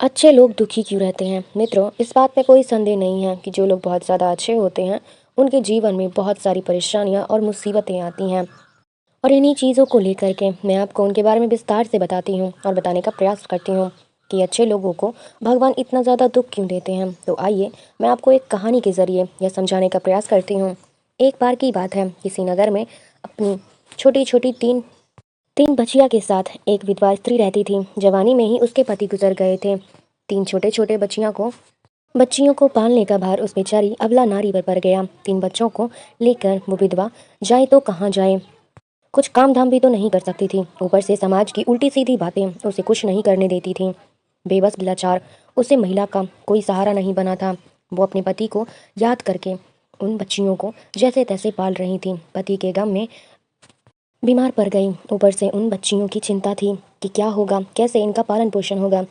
अच्छे लोग दुखी क्यों रहते हैं? मित्रों, इस बात में कोई संदेह नहीं है कि जो लोग बहुत ज़्यादा अच्छे होते हैं उनके जीवन में बहुत सारी परेशानियां और मुसीबतें आती हैं। और इन्हीं चीज़ों को लेकर के मैं आपको उनके बारे में विस्तार से बताती हूँ और बताने का प्रयास करती हूँ कि अच्छे लोगों को भगवान इतना ज़्यादा दुख क्यों देते हैं। तो आइए मैं आपको एक कहानी के ज़रिए यह समझाने का प्रयास करती हूँ। एक बार की बात है, किसी नगर में अपनी छोटी छोटी तीन तीन बच्चियों के साथ एक विधवा स्त्री रहती थी। जवानी में ही उसके पति गुजर गए थे। तीन छोटे छोटे बच्चियों को पालने का भार उस बेचारी अबला नारी पर पड़ गया। तीन बच्चों को लेकर वो विधवा जाए तो कहाँ जाए, कुछ काम धाम भी तो नहीं कर सकती थी। ऊपर से समाज की उल्टी सीधी बातें उसे कुछ नहीं करने देती थी। बेबस लाचार उसे महिला का कोई सहारा नहीं बना था। वो अपने पति को याद करके उन बच्चियों को जैसे तैसे पाल रही थी। पति के गम में बीमार पड़ गई, ऊपर से उन बच्चियों की चिंता थी कि क्या होगा, कैसे इनका पालन पोषण होगा।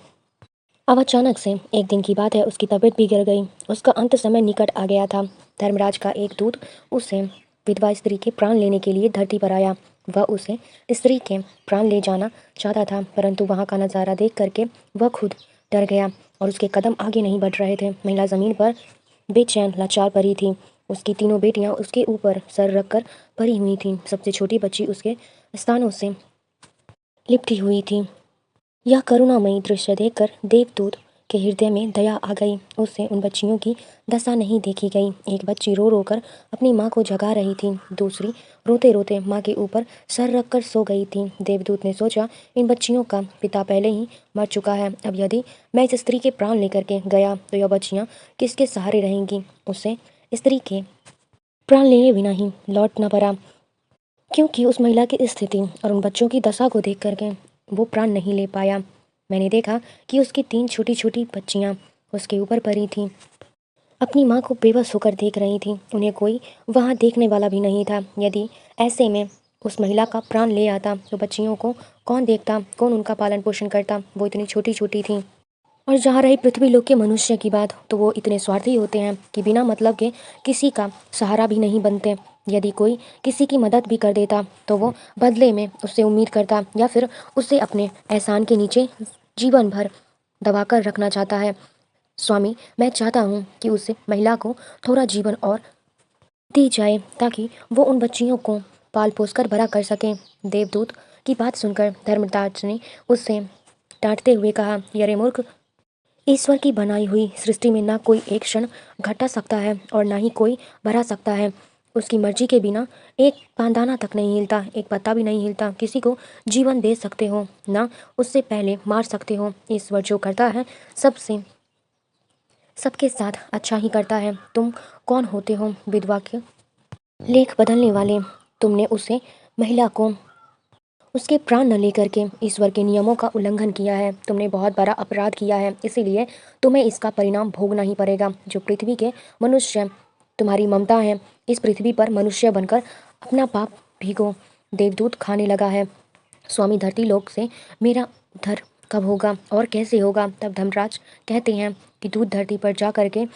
अब अचानक से एक दिन की बात है, उसकी तबीयत बिगड़ गई। उसका अंत समय निकट आ गया था। धर्मराज का एक दूत उसे विधवा स्त्री के प्राण लेने के लिए धरती पर आया। वह उसे स्त्री के प्राण ले जाना चाहता था, परंतु वहां का नज़ारा देख करके वह खुद डर गया और उसके कदम आगे नहीं बढ़ रहे थे। महिला जमीन पर बेचैन लाचार पड़ी थी। उसकी तीनों बेटियां उसके ऊपर सर रखकर पड़ी हुई थीं। सबसे छोटी बच्ची उसके स्थानों से लिपटी हुई थी। यह करुणामयी दृश्य देखकर देवदूत के हृदय में दया आ गई। उससे उन बच्चियों की दशा नहीं देखी गई। एक बच्ची रो रो कर अपनी माँ को जगा रही थी, दूसरी रोते रोते माँ के ऊपर सर रखकर सो गई थी। देवदूत ने सोचा, इन बच्चियों का पिता पहले ही मर चुका है। अब यदि मैं इस स्त्री के प्राण लेकर के गया तो यह बच्चियाँ किसके सहारे रहेंगी। उसे स्त्री के प्राण लेने बिना ही लौटना पड़ा, क्योंकि उस महिला की स्थिति और उन बच्चों की दशा को देख करके वो प्राण नहीं ले पाया। मैंने देखा कि उसकी तीन छोटी छोटी बच्चियां उसके ऊपर पड़ी थीं, अपनी माँ को बेबस होकर देख रही थीं। उन्हें कोई वहाँ देखने वाला भी नहीं था। यदि ऐसे में उस महिला का प्राण ले आता तो बच्चियों को कौन देखता, कौन उनका पालन पोषण करता। वो इतनी छोटी छोटी थीं। और जहाँ रही पृथ्वी लोक के मनुष्य की बात, तो वो इतने स्वार्थी होते हैं कि बिना मतलब के किसी का सहारा भी नहीं बनते। यदि कोई किसी की मदद भी कर देता तो वो बदले में उससे उम्मीद करता या फिर उसे अपने एहसान के नीचे जीवन भर दबाकर रखना चाहता है। स्वामी, मैं चाहता हूँ कि उस महिला को थोड़ा जीवन और दी जाए ताकि वो उन बच्चियों को पाल पोस कर बड़ा कर सकें। देवदूत की बात सुनकर धर्मराज ने उससे डांटते हुए कहा, अरे मूर्ख, ईश्वर की बनाई हुई सृष्टि में ना कोई एक क्षण घटा सकता है और ना ही कोई बढ़ा सकता है। उसकी मर्जी के बिना एक पांदाना तक नहीं हिलता, एक पत्ता भी नहीं हिलता। किसी को जीवन दे सकते हो ना उससे पहले मार सकते हो। ईश्वर जो करता है सबसे सबके साथ अच्छा ही करता है। तुम कौन होते हो विधवा के लेख बदलने वाले? तुमने उसे महिला को उसके प्राण न लेकर के ईश्वर के नियमों का उल्लंघन किया है। तुमने बहुत बड़ा अपराध किया है, इसीलिए तुम्हें इसका परिणाम भोगना ही पड़ेगा। जो पृथ्वी के मनुष्य तुम्हारी ममता है, इस पृथ्वी पर मनुष्य बनकर अपना पाप भीगो। देवदूत खाने लगा है, स्वामी, धरती लोक से मेरा उद्धार कब होगा और कैसे होगा? तब धर्मराज कहते हैं कि दूत धरती पर जा करके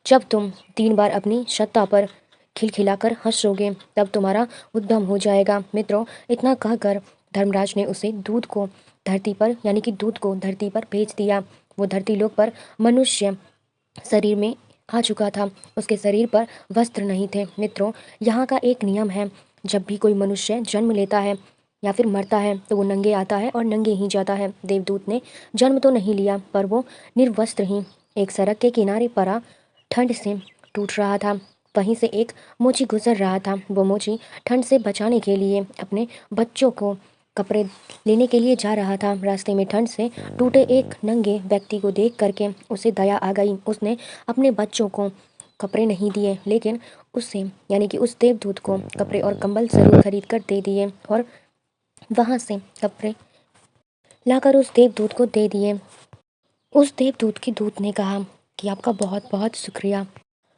जब तुम 3 बार अपनी सत्ता पर खिलखिलाकर हंसोगे तब तुम्हारा उद्गम हो जाएगा। मित्रों, इतना कहकर धर्मराज ने उसे दूध को धरती पर यानी कि दूध को धरती पर भेज दिया। वो धरती लोक पर मनुष्य शरीर में आ चुका था। उसके शरीर पर वस्त्र नहीं थे। मित्रों, यहाँ का एक नियम है, जब भी कोई मनुष्य जन्म लेता है या फिर मरता है तो वो नंगे आता है और नंगे ही जाता है। देवदूत ने जन्म तो नहीं लिया, पर वो निर्वस्त्र ही एक सड़क के किनारे पड़ा ठंड से टूट रहा था। वहीं से एक मोची गुजर रहा था। वो मोची ठंड से बचाने के लिए अपने बच्चों को कपड़े लेने के लिए जा रहा था। रास्ते में ठंड से टूटे एक नंगे व्यक्ति को देख करके उसे दया आ गई। उसने अपने बच्चों को कपड़े नहीं दिए, लेकिन उससे यानी कि उस देवदूत को कपड़े और कंबल जरूर खरीद कर दे दिए और वहाँ से कपड़े लाकर उस देवदूत को दे दिए। उस देवदूत की दूत ने कहा कि आपका बहुत बहुत शुक्रिया,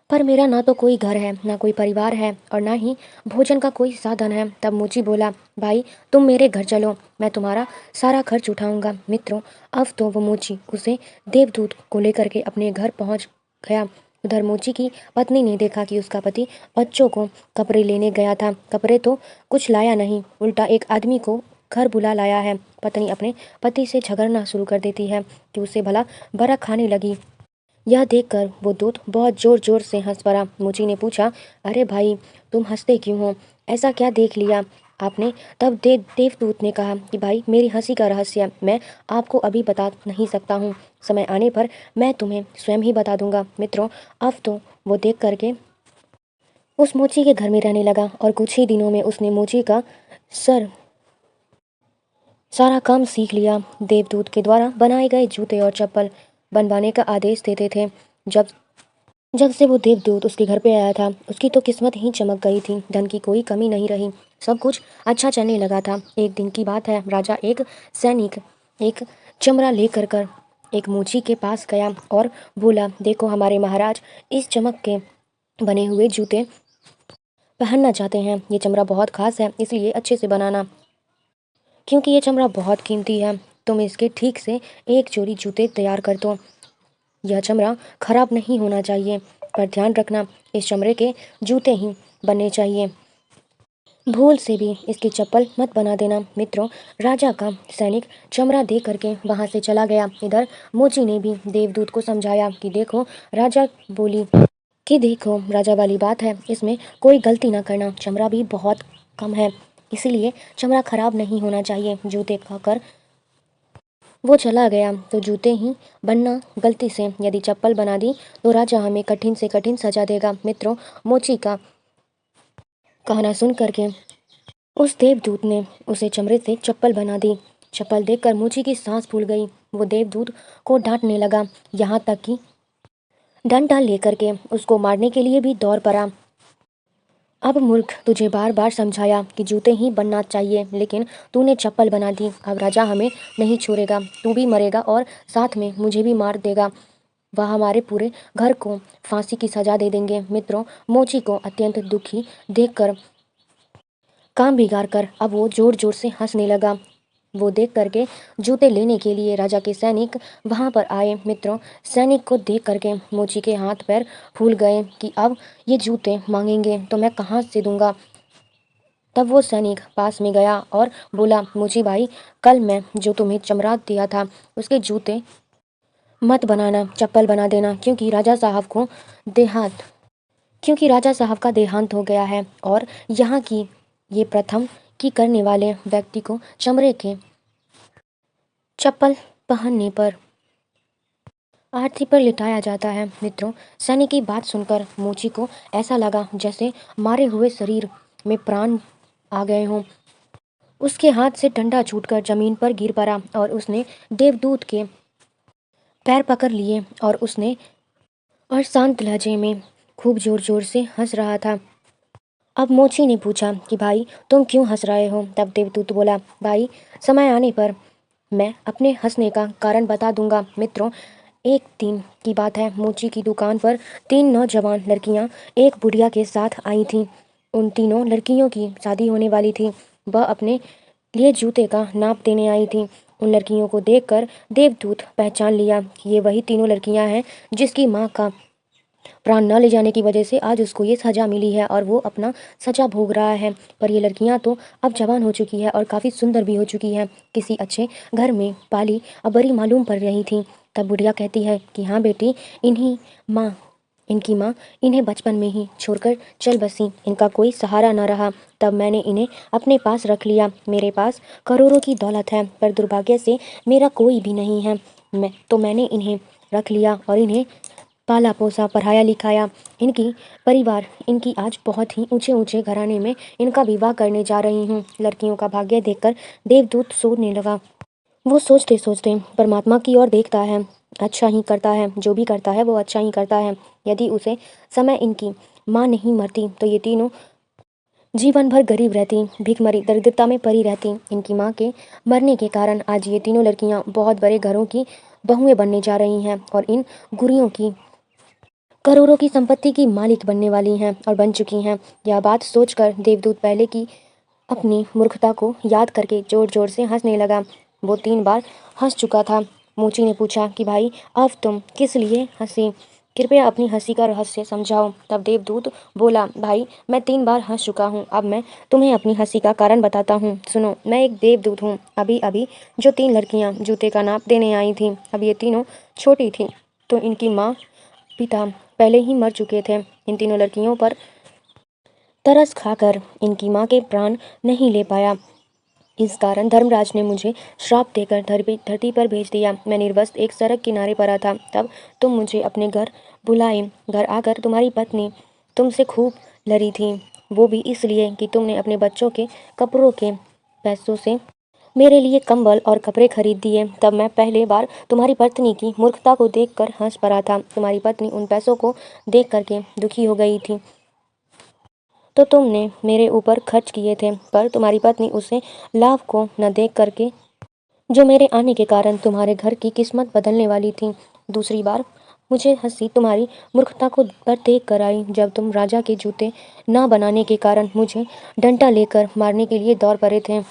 पर मेरा ना तो कोई घर है, ना कोई परिवार है और ना ही भोजन का कोई साधन है। तब मोची बोला, भाई तुम मेरे घर चलो, मैं तुम्हारा सारा खर्च उठाऊंगा। मित्रों, अब तो वो मोची उसे देवदूत को लेकर के अपने घर पहुंच गया। उधर मोची की पत्नी ने देखा कि उसका पति बच्चों को कपड़े लेने गया था। कपड़े तो कुछ लाया नहीं, उल्टा एक आदमी को घर बुला लाया है। पत्नी अपने पति से झगड़ना शुरू कर देती है कि उसे भला बरा खाने लगी। यह देखकर वो दूत बहुत जोर जोर से हंस पड़ा। मोची ने पूछा, अरे भाई, तुम हंसते क्यों हो? ऐसा क्या देख लिया आपने? तब देवदूत ने कहा कि भाई, मेरी हंसी का रहस्य मैं आपको अभी बता नहीं सकता हूँ। समय आने पर मैं तुम्हें स्वयं ही बता दूंगा। मित्रों, अब तो वो देख करके उस मोची के घर में रहने लगा और कुछ ही दिनों में उसने मोची का सारा काम सीख लिया। देवदूत के द्वारा बनाए गए जूते और चप्पल बनवाने का आदेश देते थे। जब जब से वो देवदूत उसके घर पे आया था, उसकी तो किस्मत ही चमक गई थी। धन की कोई कमी नहीं रही, सब कुछ अच्छा चलने लगा था। एक दिन की बात है, राजा एक सैनिक एक चमड़ा लेकर कर एक मोची के पास गया और बोला, देखो हमारे महाराज इस चमक के बने हुए जूते पहनना चाहते हैं। ये चमड़ा बहुत खास है, इसलिए अच्छे से बनाना, क्योंकि ये चमड़ा बहुत कीमती है। तुम इसके ठीक से एक जोड़ी जूते तैयार कर दो। यह चमड़ा खराब नहीं होना चाहिए, पर ध्यान रखना इस चमड़े के जूते ही बनने चाहिए। भूल से भी इसकी चप्पल मत बना देना। मित्रों, राजा का सैनिक चमड़ा दे करके वहां से चला गया। इधर मोची ने भी देवदूत को समझाया कि देखो, राजा बोली कि देखो, राजा वाली बात है, इसमें कोई गलती ना करना। चमड़ा भी बहुत कम है, इसीलिए चमड़ा खराब नहीं होना चाहिए। जूते खाकर वो चला गया तो जूते ही बनना गलती से यदि चप्पल बना दी तो राजा हमें कठिन से कठिन सजा देगा। मित्रों, मोची का कहना सुन करके उस देवदूत ने उसे चमड़े से चप्पल बना दी। चप्पल देखकर मोची की सांस फूल गई। वो देवदूत को डांटने लगा, यहाँ तक कि डंडा लेकर के उसको मारने के लिए भी दौड़ पड़ा। अब मूर्ख, तुझे बार बार समझाया कि जूते ही बनना चाहिए, लेकिन तूने चप्पल बना दी। अब राजा हमें नहीं छोड़ेगा, तू भी मरेगा और साथ में मुझे भी मार देगा। वह हमारे पूरे घर को फांसी की सजा दे देंगे। मित्रों, मोची को अत्यंत दुखी देखकर काम बिगाड़ कर अब वो जोर जोर से हंसने लगा। वो देख करके जूते लेने के लिए राजा के सैनिक वहां पर आए। मित्रों, सैनिक को देख करके मोची के हाथ पैर फूल गए कि अब ये जूते मांगेंगे तो मैं कहाँ से दूंगा। तब वो सैनिक पास में गया और बोला, मोची भाई, कल मैं जो तुम्हें चमड़ा दिया था उसके जूते मत बनाना, चप्पल बना देना, क्योंकि राजा साहब का देहांत हो गया है और यहाँ की ये प्रथम की करने वाले व्यक्ति को चमड़े के चप्पल पहनने पर आरती पर लिटाया जाता है। मित्रों, सैनिक की बात सुनकर मोची को ऐसा लगा जैसे मारे हुए शरीर में प्राण आ गए हों। उसके हाथ से डंडा छूटकर जमीन पर गिर पड़ा और उसने देवदूत के पैर पकड़ लिए और शांत लहजे में खूब जोर जोर से हंस रहा था। अब मोची ने पूछा कि भाई, तुम क्यों हंस रहे हो? तब देवदूत बोला, भाई, समय आने पर मैं अपने हंसने का कारण बता दूंगा। मित्रों, एक दिन की बात है, मोची की दुकान पर 3 नौजवान लड़कियां एक बुढ़िया के साथ आई थीं। उन तीनों लड़कियों की शादी होने वाली थी। वह अपने लिए जूते का नाप देने आई थी। उन लड़कियों को देखकर देवदूत पहचान लिया कि ये वही तीनों लड़कियां हैं जिसकी माँ का प्राण न ले जाने की वजह से आज उसको ये सजा मिली है और वो अपना सजा भोग रहा है। पर ये लड़कियां तो अब जवान हो चुकी है और काफ़ी सुंदर भी हो चुकी है, किसी अच्छे घर में पाली अब बड़ी मालूम पड़ रही थी। तब बुढ़िया कहती है कि हाँ बेटी, इनकी माँ इन्हें बचपन में ही छोड़कर चल बसी, इनका कोई सहारा न रहा। तब मैंने इन्हें अपने पास रख लिया। मेरे पास करोड़ों की दौलत है, पर दुर्भाग्य से मेरा कोई भी नहीं है। मैंने इन्हें रख लिया और इन्हें पाला पोसा, पढ़ाया लिखाया। इनकी आज बहुत ही ऊंचे ऊंचे घराने में इनका विवाह करने जा रही हूँ। लड़कियों का भाग्य देखकर देवदूत सोचने लगा। वो सोचते सोचते परमात्मा की ओर देखता है। अच्छा ही करता है, जो भी करता है वो अच्छा ही करता है। यदि उसे समय इनकी माँ नहीं मरती तो ये तीनों जीवन भर गरीब रहती, भीखमरी दरिद्रता में पड़ी रहती। इनकी माँ के मरने के कारण आज ये तीनों लड़कियाँ बहुत बड़े घरों की बहुएं बनने जा रही हैं और इन गुड़ियों की करोड़ों की संपत्ति की मालिक बनने वाली हैं और बन चुकी हैं। यह बात सोचकर देवदूत पहले की अपनी मूर्खता को याद करके जोर जोर से हंसने लगा। वो 3 बार हंस चुका था। मोची ने पूछा कि भाई, अब तुम किस लिए हंसी? कृपया अपनी हंसी का रहस्य समझाओ। तब देवदूत बोला, भाई मैं 3 बार हंस चुका हूँ, अब मैं तुम्हें अपनी हंसी का कारण बताता हूँ। सुनो, मैं एक देवदूत हूँ। अभी अभी जो 3 लड़कियाँ जूते का नाप देने आई थीं, अब ये तीनों छोटी थीं, तो इनकी माँ पिता पहले ही मर चुके थे। इन तीनों लड़कियों पर तरस खाकर इनकी माँ के प्राण नहीं ले पाया। इस कारण धर्मराज ने मुझे श्राप देकर धरती पर भेज दिया। मैं निर्वस्त्र एक सड़क किनारे पड़ा था। तब तुम मुझे अपने घर बुलाए। घर आकर तुम्हारी पत्नी तुमसे खूब लड़ी थी, वो भी इसलिए कि तुमने अपने बच्चों के कपड़ों के पैसों से मेरे लिए कंबल और कपड़े खरीद दिए। तब मैं पहले बार तुम्हारी पत्नी की मूर्खता को देखकर हंस पड़ा था। तुम्हारी पत्नी उन पैसों को देख करके दुखी हो गई थी, तो तुमने मेरे ऊपर खर्च किए थे, पर तुम्हारी पत्नी उसे लाभ को न देख करके, जो मेरे आने के कारण तुम्हारे घर की किस्मत बदलने वाली थी। दूसरी बार मुझे हंसी तुम्हारी मूर्खता को पर देख कर आई, जब तुम राजा के जूते ना बनाने के कारण मुझे डंडा लेकर मारने के लिए दौड़ पड़े थे।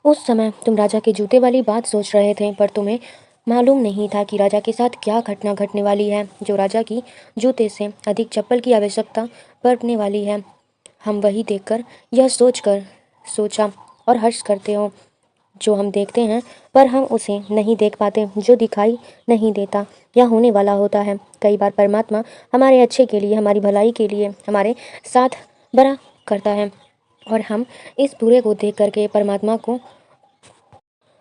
उस समय तुम राजा के जूते वाली बात सोच रहे थे, पर तुम्हें मालूम नहीं था कि राजा के साथ क्या घटना घटने वाली है, जो राजा की जूते से अधिक चप्पल की आवश्यकता पड़ने वाली है। हम वही देखकर यह सोचा और हर्ष करते हो। जो हम देखते हैं पर हम उसे नहीं देख पाते, जो दिखाई नहीं देता या होने वाला होता है। कई बार परमात्मा हमारे अच्छे के लिए, हमारी भलाई के लिए हमारे साथ बड़ा करता है, और हम इस बुरे को देख करके परमात्मा को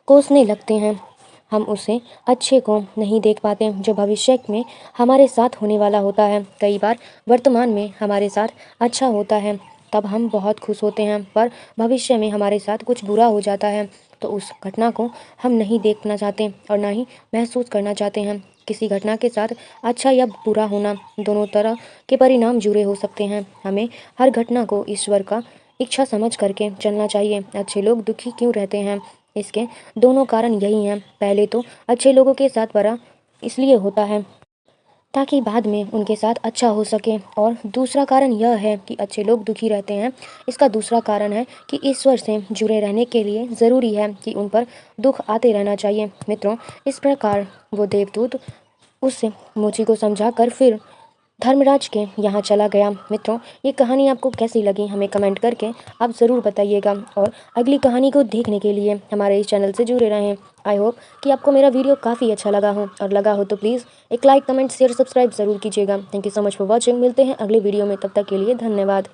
कोसने लगते हैं। हम उसे अच्छे को नहीं देख पाते, जो भविष्य में हमारे साथ होने वाला होता है। कई बार वर्तमान में हमारे साथ अच्छा होता है, तब हम बहुत खुश होते हैं, पर भविष्य में हमारे साथ कुछ बुरा हो जाता है, तो उस घटना को हम नहीं देखना चाहते और ना ही महसूस करना चाहते हैं। किसी घटना के साथ अच्छा या बुरा होना, दोनों तरह के परिणाम जुड़े हो सकते हैं। हमें हर घटना को ईश्वर का इच्छा समझ करके चलना चाहिए। अच्छे लोग दुखी क्यों रहते हैं? इसके दोनों कारण यही हैं। पहले तो अच्छे लोगों के साथ बुरा इसलिए होता है ताकि बाद में उनके साथ अच्छा हो सके, और दूसरा कारण यह है कि अच्छे लोग दुखी रहते हैं, इसका दूसरा कारण है कि ईश्वर से जुड़े रहने के लिए ज़रूरी है कि उन पर दुख आते रहना चाहिए। मित्रों, इस प्रकार वो देवदूत उससे मोची को समझाकर फिर धर्मराज के यहाँ चला गया। मित्रों, ये कहानी आपको कैसी लगी हमें कमेंट करके आप ज़रूर बताइएगा, और अगली कहानी को देखने के लिए हमारे इस चैनल से जुड़े रहें। आई होप कि आपको मेरा वीडियो काफ़ी अच्छा लगा हो, और लगा हो तो प्लीज़ एक लाइक, कमेंट, शेयर, सब्सक्राइब ज़रूर कीजिएगा। Thank you so much for watching. मिलते हैं अगले वीडियो में, तब तक के लिए धन्यवाद।